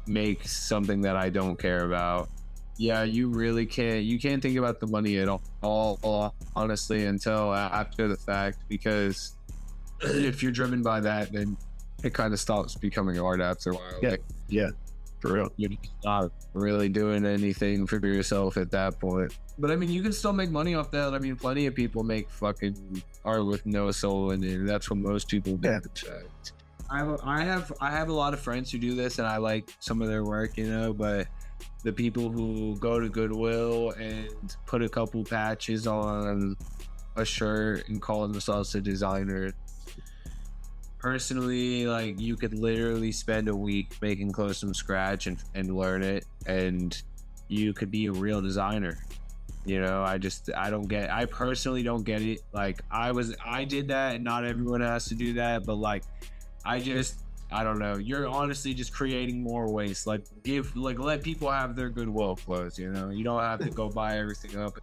make something that I don't care about. Yeah, you really can't think about the money at all honestly until after the fact, because if you're driven by that, then it kind of stops becoming art after a while. Yeah, for real. You're not really doing anything for yourself at that point. But I mean, you can still make money off that. I mean, plenty of people make fucking art with no soul in it. That's what most people do. Yeah. I have a lot of friends who do this, and I like some of their work, you know, but the people who go to Goodwill and put a couple patches on a shirt and call themselves a designer, personally, like you could literally spend a week making clothes from scratch and learn it, and you could be a real designer. You know, I personally don't get it. Like I did that, and not everyone has to do that, but like I don't know. You're honestly just creating more waste. Like let people have their Goodwill clothes, you know? You don't have to go buy everything up,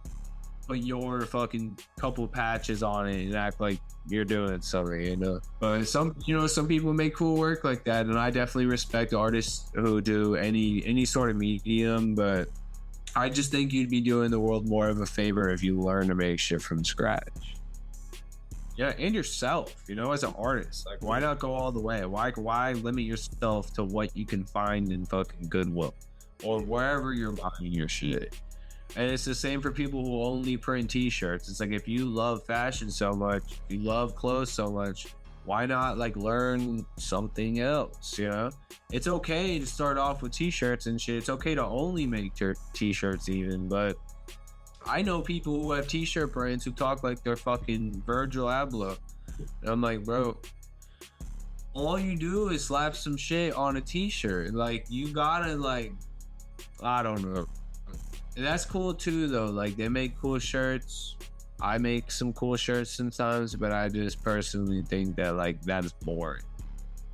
put your fucking couple patches on it and act like you're doing something, you know? But some people make cool work like that, and I definitely respect artists who do any sort of medium, but I just think you'd be doing the world more of a favor if you learn to make shit from scratch. Yeah, and yourself, you know, as an artist. Like, why not go all the way? Why limit yourself to what you can find in fucking Goodwill or wherever you're buying your shit? And it's the same for people who only print t-shirts. It's like, if you love fashion so much, you love clothes so much, why not like learn something else, you know? It's okay to start off with t-shirts and shit. It's okay to only make t-shirts even, but I know people who have t-shirt brands who talk like they're fucking Virgil Abloh. And I'm like, bro, all you do is slap some shit on a t-shirt. Like, you gotta, like, I don't know. And that's cool too, though. Like, they make cool shirts. I make some cool shirts sometimes, but I just personally think that, like, that is boring.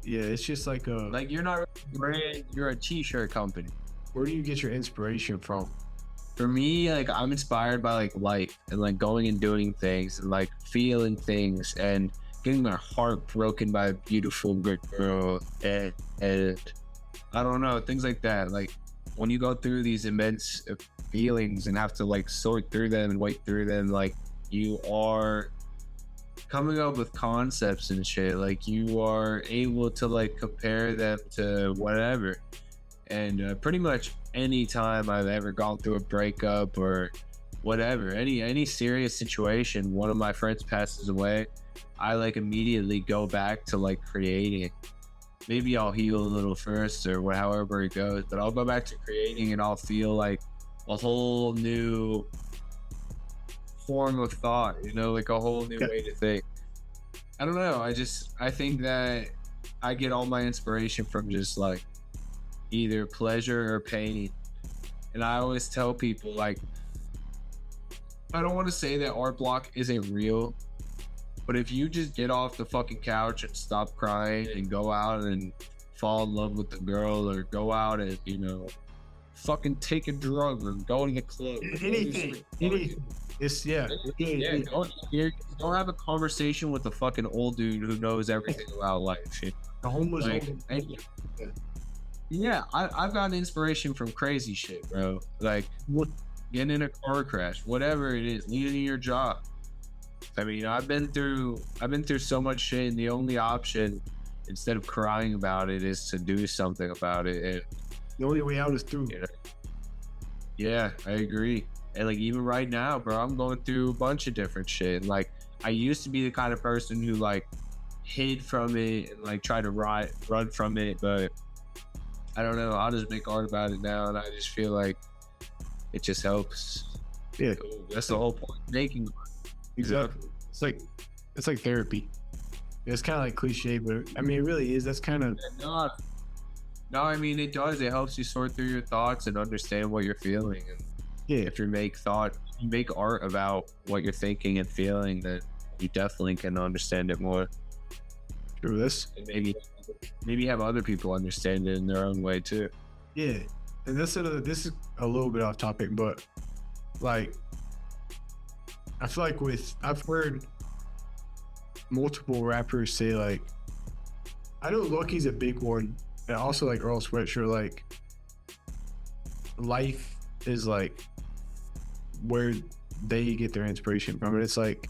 Yeah, it's just like a... Like, you're not a brand, you're a t-shirt company. Where do you get your inspiration from? For me, like, I'm inspired by, like, life and, like, going and doing things and, like, feeling things and getting my heart broken by a beautiful good girl and I don't know, things like that. Like, when you go through these immense feelings and have to, like, sort through them and wait through them, like, you are coming up with concepts and shit. Like, you are able to, like, compare them to whatever. And pretty much any time I've ever gone through a breakup or whatever, any serious situation, one of my friends passes away, I, like, immediately go back to, like, creating. Maybe I'll heal a little first or however it goes, but I'll go back to creating and I'll feel like a whole new form of thought, you know, like a whole new way to think. I don't know. I think that I get all my inspiration from just, like, either pleasure or pain. And I always tell people, like, I don't want to say that art block isn't real, but if you just get off the fucking couch and stop crying and go out and fall in love with a girl or go out and, you know, fucking take a drug or go to the club. Anything. It's, yeah. Don't have a conversation with a fucking old dude who knows everything about life. The homeless. Yeah, I've gotten inspiration from crazy shit, bro. Like, getting in a car crash, whatever it is, leaving your job. I mean, I've been through so much shit, and the only option, instead of crying about it, is to do something about it. And the only way out is through. You know, yeah, I agree. And, like, even right now, bro, I'm going through a bunch of different shit. And, like, I used to be the kind of person who, like, hid from it and, like, tried to run from it, but I don't know. I'll just make art about it now, and I just feel like it just helps. Yeah, that's the whole point. Making art. Exactly. It's like therapy. It's kind of like cliche, but I mean, it really is. That's kind of no. I mean, it does. It helps you sort through your thoughts and understand what you're feeling. And yeah, if you make art about what you're thinking and feeling, then you definitely can understand it more. True. This and maybe have other people understand it in their own way too. Yeah, and this is a little bit off topic, but, like, I feel like I've heard multiple rappers say, like, I know Lucky's a big one, and also, like, Earl Sweatshirt, like, life is, like, where they get their inspiration from. And it's like,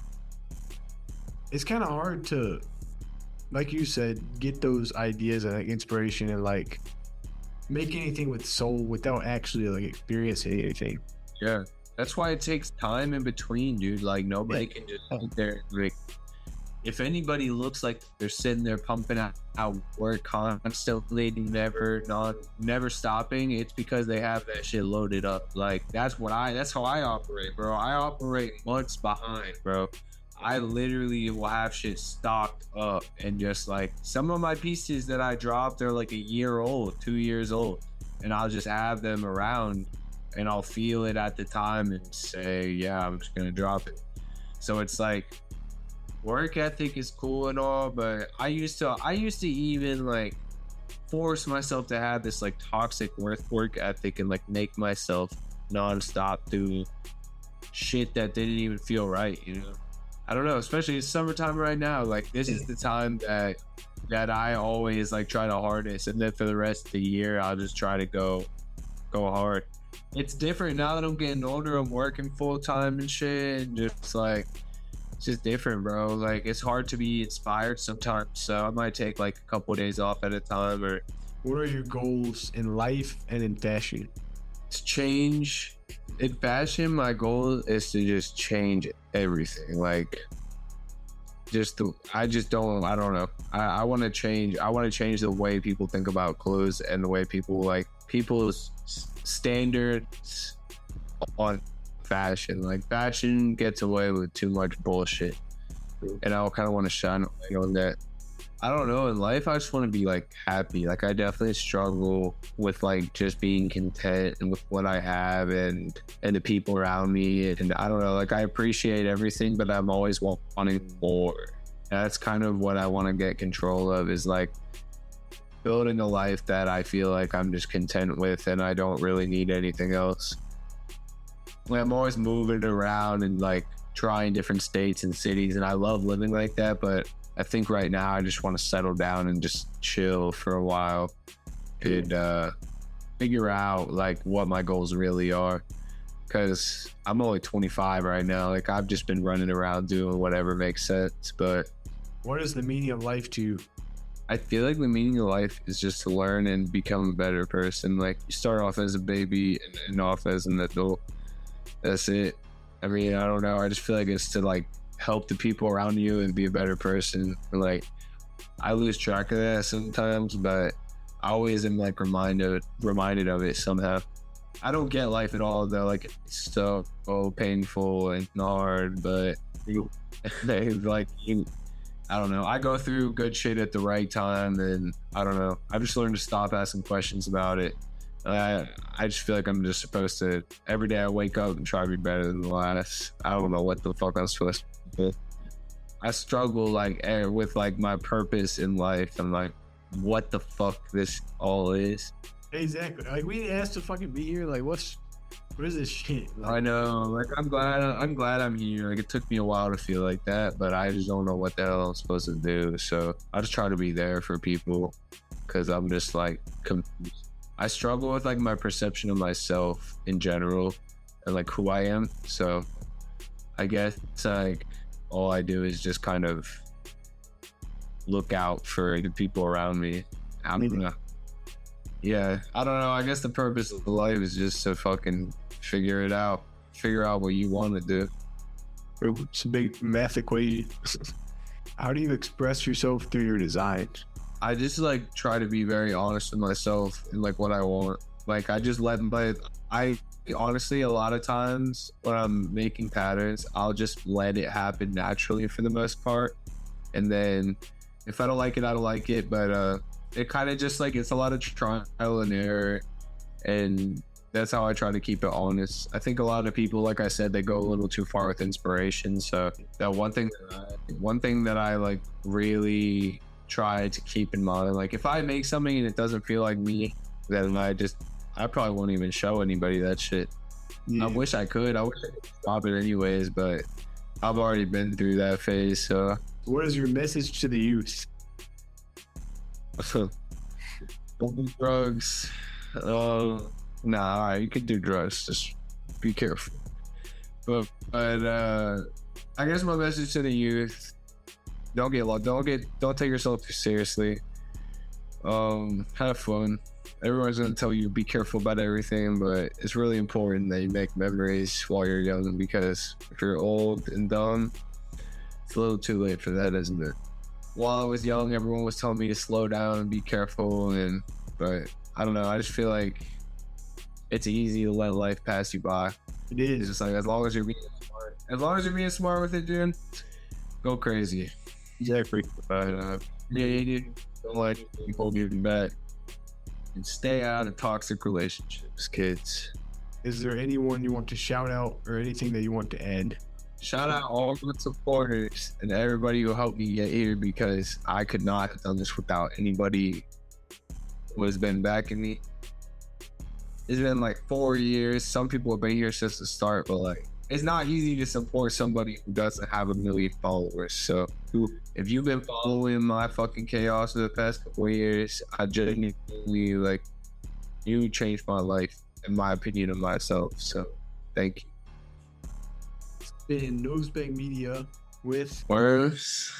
it's kind of hard to, like you said, get those ideas and, like, inspiration and, like, make anything with soul without actually, like, experiencing anything. Yeah. That's why it takes time in between, dude. Like, nobody can just sit there. Like, if anybody looks like they're sitting there pumping out work constantly, never stopping, it's because they have that shit loaded up. Like, that's how I operate, bro. I operate months behind, bro. I literally will have shit stocked up, and just, like, some of my pieces that I dropped are like a year old, 2 years old, and I'll just have them around. And I'll feel it at the time and say, yeah, I'm just gonna drop it. So it's like, work ethic is cool and all, but I used to even, like, force myself to have this, like, toxic work ethic and, like, make myself nonstop do shit that didn't even feel right, you know? I don't know, especially it's summertime right now. Like, this is the time that I always, like, try to harness, and then for the rest of the year I'll just try to go hard. It's different now that I'm getting older. I'm working full time and shit, and just, like, it's just different, bro. Like, it's hard to be inspired sometimes, so I might take, like, a couple of days off at a time. Or what are your goals in life and in fashion? To change in fashion, my goal is to just change everything. Like, I don't know. I want to change. I want to change the way people think about clothes and the way people, like, people's standards on fashion. Like fashion gets away with too much bullshit, and I kind of want to shine a light on that. I don't know. In life, I just want to be like happy. Like I definitely struggle with like just being content and with what I have and the people around me. And I don't know. Like I appreciate everything, but I'm always wanting more. And that's kind of what I want to get control of. Is like building a life that I feel like I'm just content with, and I don't really need anything else. Like I'm always moving around and like trying different states and cities, and I love living like that, but I think right now I just want to settle down and just chill for a while and figure out like what my goals really are, because I'm only 25 right now. Like I've just been running around doing whatever makes sense. But what is the meaning of life to you? I feel like the meaning of life is just to learn and become a better person. Like you start off as a baby and end off as an adult. That's it. I mean, I don't know. I just feel like it's to like help the people around you and be a better person. Like I lose track of that sometimes, but I always am like reminded of it somehow. I don't get life at all though. Like it's so painful and hard, but like I don't know. I go through good shit at the right time, and I don't know. I've just learned to stop asking questions about it. I just feel like I'm just supposed to every day I wake up and try to be better than the last. I don't know what the fuck I'm supposed to do. I struggle like with like my purpose in life. I'm like, what the fuck this all is. Exactly. Like we didn't ask to fucking be here. Like what is this shit? Like, I know. Like I'm glad I'm here. Like it took me a while to feel like that, but I just don't know what the hell I'm supposed to do. So I just try to be there for people, because I'm just like confused. I struggle with like my perception of myself in general and like who I am. So I guess like all I do is just kind of look out for the people around me. I don't know. Yeah, I don't know. I guess the purpose of life is just to fucking figure it out. Figure out what you want to do. It's a big math equation. How do you express yourself through your design? I just like try to be very honest with myself and like what I want. Like I just I honestly, a lot of times when I'm making patterns, I'll just let it happen naturally for the most part. And then if I don't like it, I don't like it. But it kind of just like, it's a lot of trial and error. And that's how I try to keep it honest. I think a lot of people, like I said, they go a little too far with inspiration. So that one thing that I like really try to keep in mind, like if I make something and it doesn't feel like me, then I probably won't even show anybody that shit. Yeah. I wish I could stop it anyways, but I've already been through that phase. So what is your message to the youth? Don't do drugs. Nah, all right, you can do drugs, just be careful. But I guess my message to the youth: don't take yourself too seriously. Have fun. Everyone's gonna tell you be careful about everything, but it's really important that you make memories while you're young, because if you're old and dumb, it's a little too late for that, isn't it? While I was young, everyone was telling me to slow down and be careful, but I don't know. I just feel like it's easy to let life pass you by. It is. It's just like as long as you're being smart with it, dude, go crazy. Exactly. But yeah, don't let people give you back, and stay out of toxic relationships, kids. Is there anyone you want to shout out or anything that you want to add? Shout out all the supporters and everybody who helped me get here, because I could not have done this without anybody who has been backing me. It's been like 4 years. Some people have been here since the start, but like it's not easy to support somebody who doesn't have 1 million followers. So if you've been following my fucking chaos for the past couple of years, I genuinely like, you changed my life, in my opinion of myself. So thank you. It's been Nosebag Media with Worse.